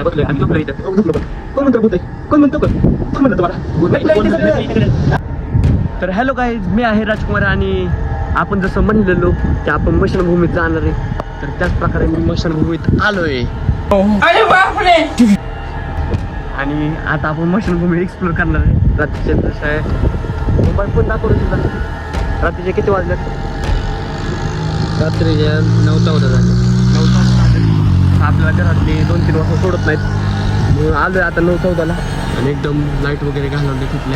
बसलोय आणि झोपलोय इथं. कोण म्हणतो भूत आहे? कोण म्हणतो कोण म्हणतो तुम्हाला? तर हॅलो गाईज, मी आहे राजकुमार आणि आपण जसं म्हणलेलो की आपण मशानभूमीत जाणार आहे, तर त्याच प्रकारे मी मशानभूमीत आलोय. आणि आता आपण मशानभूमी एक्सप्लोर करणार आहे. रात्रीचे दृश्य आहे. मोबाईल फोन दाखवतो तुला. रात्रीचे किती वाजलेत? रात्रीच्या 9-14 झाले. 9-14 आपल्याला घरातले 2-3 वाजता सोडत नाहीत. म्हणून आलोय आता 9-14ला आणि एकदम लाईट वगैरे घालवले तिथले.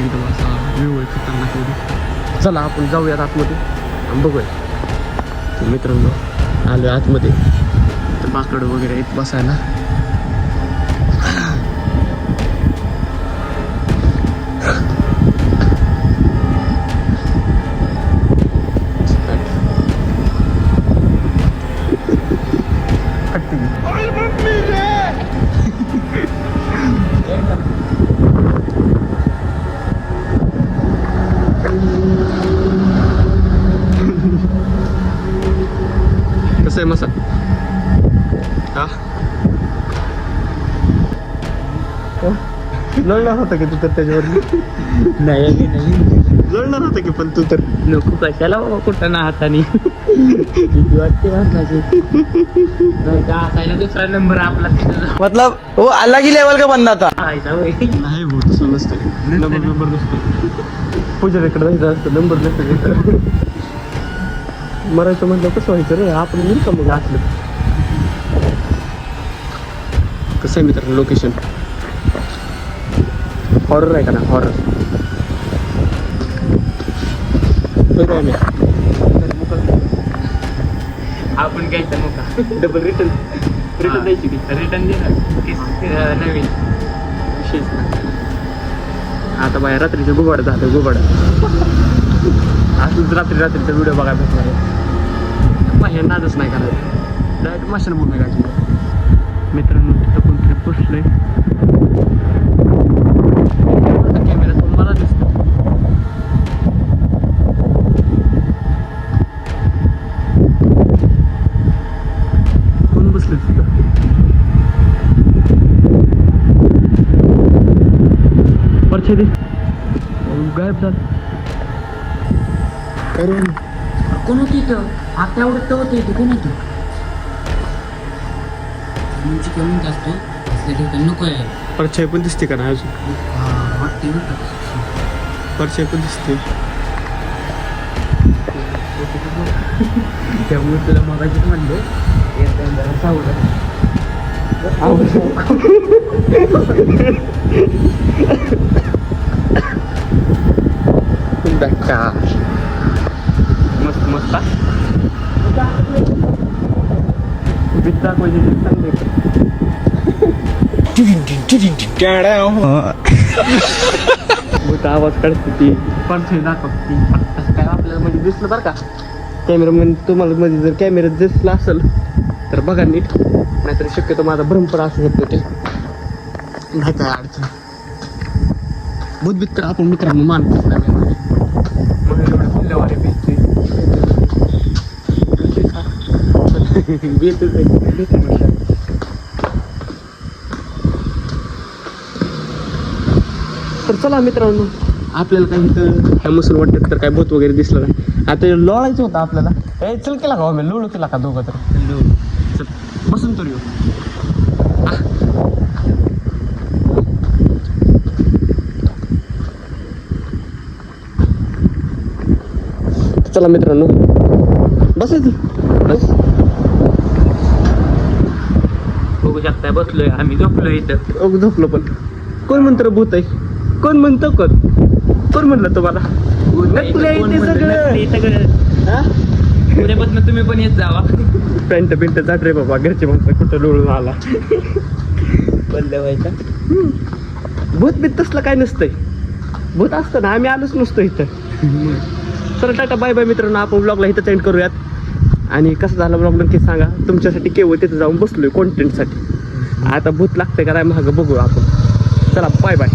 एकदम असा व्ह्यू आहे खतरनाक मध्ये. चला आपण जाऊयात आतमध्ये आणि बघूया. तर मित्रांनो आलोय आतमध्ये. तर बाकड वगैरे आहेत बसायला. कसं आहे मसा? हा लढणार होता की तू तर त्याच्यावर? नाही लढणार होता की पण तू तर नको कशाला बाबा कुठं ना हाताने वाटते हाताने दुसरा नंबर आपला मतलब वो अलग ही लेवल का बंदा था. नाही भाऊ तसं नसतं. नंबर नसतो. पूजारीकडे जायचं असतं. नंबर नसतं. मरायचं म्हटलं कसं व्हायचं रे? आपण येईल का मग असलं? कसं आहे मित्रांनो लोकेशन? हॉरर आहे का ना? हॉरर आपण घ्यायचा मोका डबल रिटर्न द्यायची ती. रिटर्न दिला नवीन विशेष ना. आता बाहेर रात्रीचं गुबाड झालं. गुबाड असंच रात्रीचा व्हिडिओ बघायला भेटणार आहे. बाहेर नादच नाही करायचं. डायरेक्ट मशानभूमी गाठी. मित्रांनो तिथं कोणतरी बसलंय. कॅमेऱ्यात मला दिसतं. कोण बसलं तिथं? परछे दे गायब झालं. अरे कोण होती इथं? आता एवढं तर होतं इथं. कोण होतं? तुमची कमी जास्त असल्या ठिकाणी नको आहे. परछाई पण दिसते का ना अजून? वाटते ना परछाई पण दिसते. त्यामुळे तुला मगाशीच म्हणले जरा सावध. मस्त मस्त बिद्दा कोई चांगले. आवाज काढते ती. परछाई दाखवते. असं काय आपल्याला म्हणजे दिसलं बरं का? कॅमेरामॅन तुम्हाला मध्ये जर कॅमेऱ्यात दिसला असेल तर बघा नीट. नाहीतर शक्यतो माझा भ्रमपड असू शकतो. ते नाही काय अडचण. बुद्ध तर आपण मित्रांनो मानतो म्हणून एवढे फुल्ल्यावारे भेटते. तर चला मित्रांनो आपल्याला काही इथं ह्या मसून वाटत तर काय भूत वगैरे दिसलं नाही. आता लोळायचं होतं आपल्याला. ए चल केला का आम्ही लोळू केला का दोघं तर? चल बसून तर येऊ. चला मित्रांनो बसायचं. बस बघू शकता बसलोय आम्ही. झोपलोय इथं. झोपलो. पण कोण म्हणतं भूत आहे? कोण म्हणतो? कोण म्हणलं तुम्हाला? उद्यापासून तुम्ही पण येत जावा. पॅन्ट बिंट जाट रे बाबा. घरचे म्हणतात कुठं लोळून आला. बंद व्हायचा. भूत बीत तसलं काय नसतंय. भूत असतं ना आम्ही आलोच नसतो इथं. तर टाटा बाय बाय मित्रांनो. आपण ब्लॉगला इथं एंड करूयात. आणि कसं झालं ब्लॉग नक्की सांगा. तुमच्यासाठी केवळ तिथं जाऊन बसलोय कॉन्टेंटसाठी. आता भूत लागतंय का नाही महाग बघू आपण. चला बाय बाय.